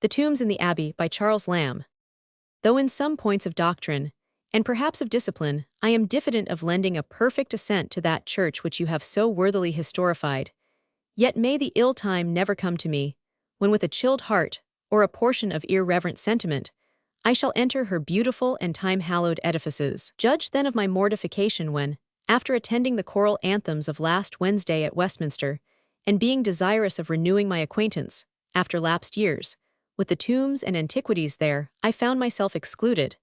The Tombs in the Abbey by Charles Lamb. Though in some points of doctrine, and perhaps of discipline, I am diffident of lending a perfect assent to that church which you have so worthily historified, yet may the ill time never come to me, when with a chilled heart, or a portion of irreverent sentiment, I shall enter her beautiful and time-hallowed edifices. Judge then of my mortification when, after attending the choral anthems of last Wednesday at Westminster, and being desirous of renewing my acquaintance, after lapsed years, with the tombs and antiquities there, I found myself excluded,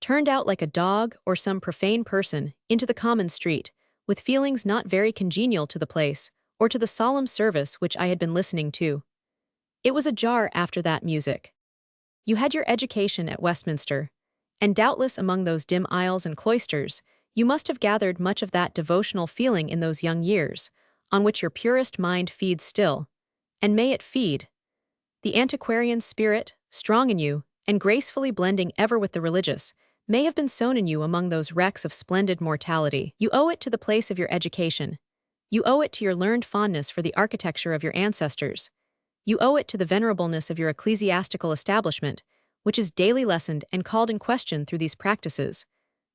turned out like a dog or some profane person into the common street, with feelings not very congenial to the place, or to the solemn service which I had been listening to. It was ajar after that music. You had your education at Westminster, and doubtless among those dim aisles and cloisters, you must have gathered much of that devotional feeling in those young years, on which your purest mind feeds still, and may it feed. The antiquarian spirit, strong in you, and gracefully blending ever with the religious, may have been sown in you among those wrecks of splendid mortality. You owe it to the place of your education. You owe it to your learned fondness for the architecture of your ancestors. You owe it to the venerableness of your ecclesiastical establishment, which is daily lessoned and called in question through these practices,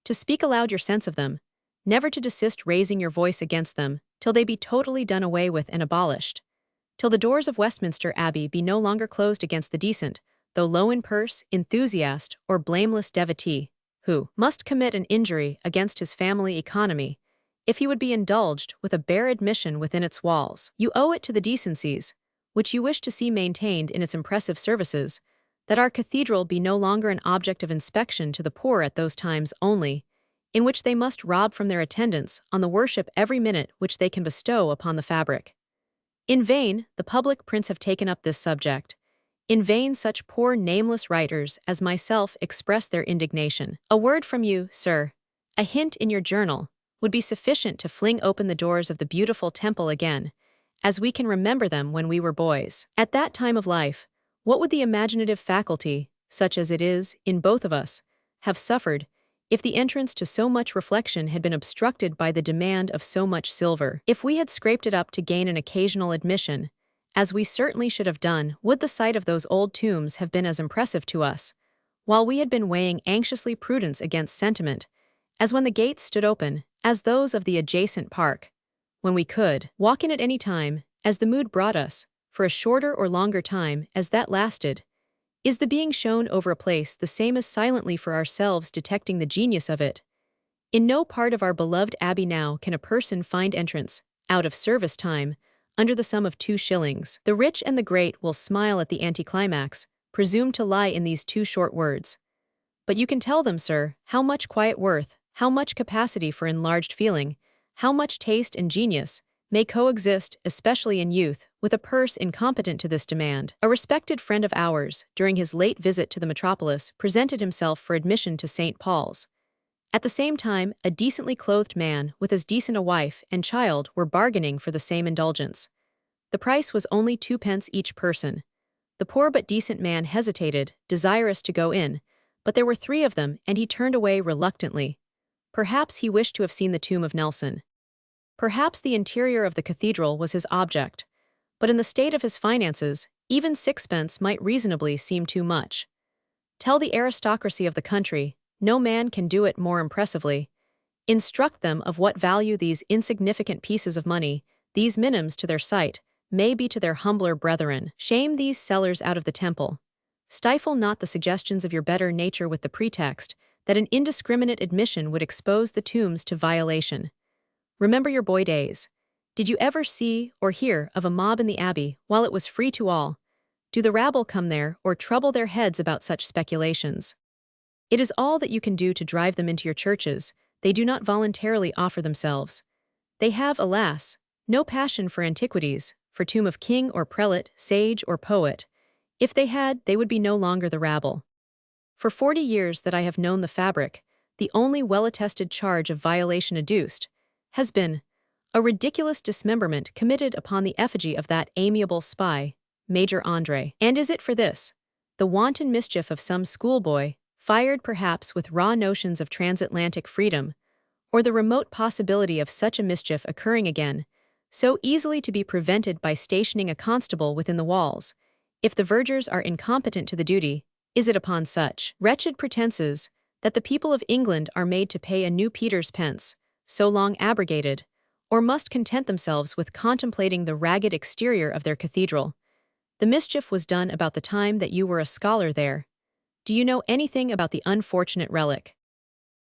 to speak aloud your sense of them, never to desist raising your voice against them, till they be totally done away with and abolished, till the doors of Westminster Abbey be no longer closed against the decent, though low in purse, enthusiast, or blameless devotee, who must commit an injury against his family economy, if he would be indulged with a bare admission within its walls. You owe it to the decencies, which you wish to see maintained in its impressive services, that our cathedral be no longer an object of inspection to the poor at those times only, in which they must rob from their attendance on the worship every minute which they can bestow upon the fabric. In vain the public prints have taken up this subject. In vain such poor nameless writers as myself express their indignation. A word from you, sir, a hint in your journal, would be sufficient to fling open the doors of the beautiful temple again, as we can remember them when we were boys. At that time of life, what would the imaginative faculty, such as it is in both of us, have suffered, if the entrance to so much reflection had been obstructed by the demand of so much silver? If we had scraped it up to gain an occasional admission, as we certainly should have done, would the sight of those old tombs have been as impressive to us, while we had been weighing anxiously prudence against sentiment, as when the gates stood open, as those of the adjacent park, when we could walk in at any time, as the mood brought us, for a shorter or longer time as that lasted? Is the being shown over a place the same as silently for ourselves detecting the genius of it? In no part of our beloved abbey now can a person find entrance, out of service time, under the sum of 2 shillings. The rich and the great will smile at the anticlimax, presumed to lie in these 2 short words. But you can tell them, sir, how much quiet worth, how much capacity for enlarged feeling, how much taste and genius, may coexist, especially in youth, with a purse incompetent to this demand. A respected friend of ours, during his late visit to the metropolis, presented himself for admission to St. Paul's. At the same time, a decently clothed man, with as decent a wife and child, were bargaining for the same indulgence. The price was only 2 pence each person. The poor but decent man hesitated, desirous to go in, but there were 3 of them, and he turned away reluctantly. Perhaps he wished to have seen the tomb of Nelson. Perhaps the interior of the cathedral was his object, but in the state of his finances, even 6 pence might reasonably seem too much. Tell the aristocracy of the country, no man can do it more impressively. Instruct them of what value these insignificant pieces of money, these minims to their sight, may be to their humbler brethren. Shame these sellers out of the temple. Stifle not the suggestions of your better nature with the pretext that an indiscriminate admission would expose the tombs to violation. Remember your boy days. Did you ever see or hear of a mob in the abbey while it was free to all? Do the rabble come there or trouble their heads about such speculations? It is all that you can do to drive them into your churches. They do not voluntarily offer themselves. They have, alas, no passion for antiquities, for tomb of king or prelate, sage or poet. If they had, they would be no longer the rabble. For 40 years that I have known the fabric, the only well-attested charge of violation adduced has been a ridiculous dismemberment committed upon the effigy of that amiable spy, Major André. And is it for this, the wanton mischief of some schoolboy, fired perhaps with raw notions of transatlantic freedom, or the remote possibility of such a mischief occurring again, so easily to be prevented by stationing a constable within the walls? If the vergers are incompetent to the duty, is it upon such wretched pretenses that the people of England are made to pay a new Peter's pence, so long abrogated, or must content themselves with contemplating the ragged exterior of their cathedral? The mischief was done about the time that you were a scholar there. Do you know anything about the unfortunate relic?